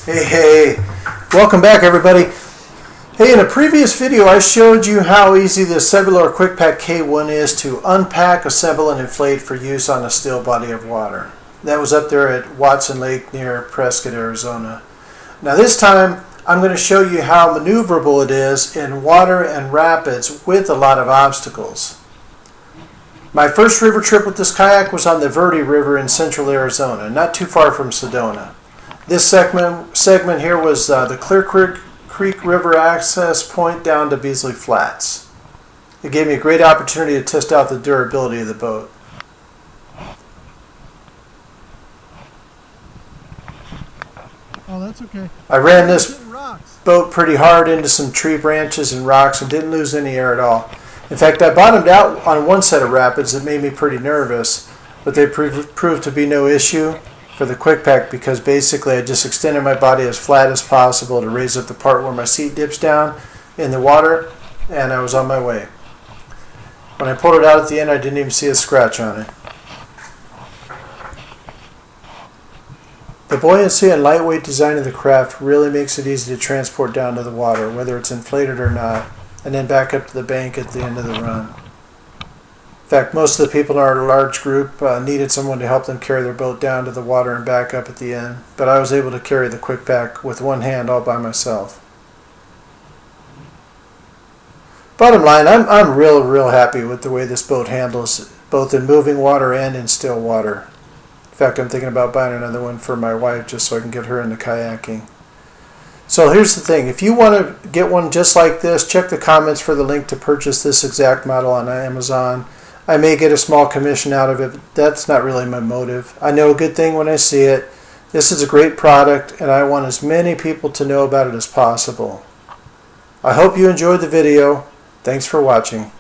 Hey, welcome back everybody. Hey, in a previous video I showed you how easy the Sevylor QuickPak K1 is to unpack, assemble, and inflate for use on a still body of water. That was up there at Watson Lake near Prescott, Arizona. Now this time I'm going to show you how maneuverable it is in water and rapids with a lot of obstacles. My first river trip with this kayak was on the Verde River in central Arizona, not too far from Sedona. This segment here was the Clear Creek River access point down to Beasley Flats. It gave me a great opportunity to test out the durability of the boat. Oh, that's okay. I ran this boat pretty hard into some tree branches and rocks and didn't lose any air at all. In fact, I bottomed out on one set of rapids that made me pretty nervous, but they proved to be no issue for the QuickPak because basically I just extended my body as flat as possible to raise up the part where my seat dips down in the water, and I was on my way. When I pulled it out at the end, I didn't even see a scratch on it. The buoyancy and lightweight design of the craft really makes it easy to transport down to the water, whether it's inflated or not, and then back up to the bank at the end of the run. In fact, most of the people in our large group needed someone to help them carry their boat down to the water and back up at the end, but I was able to carry the QuickPak with one hand all by myself. Bottom line, I'm real happy with the way this boat handles, both in moving water and in still water. In fact, I'm thinking about buying another one for my wife just so I can get her into kayaking. So here's the thing, if you want to get one just like this, check the comments for the link to purchase this exact model on Amazon. I may get a small commission out of it, but that's not really my motive. I know a good thing when I see it. This is a great product, and I want as many people to know about it as possible. I hope you enjoyed the video. Thanks for watching.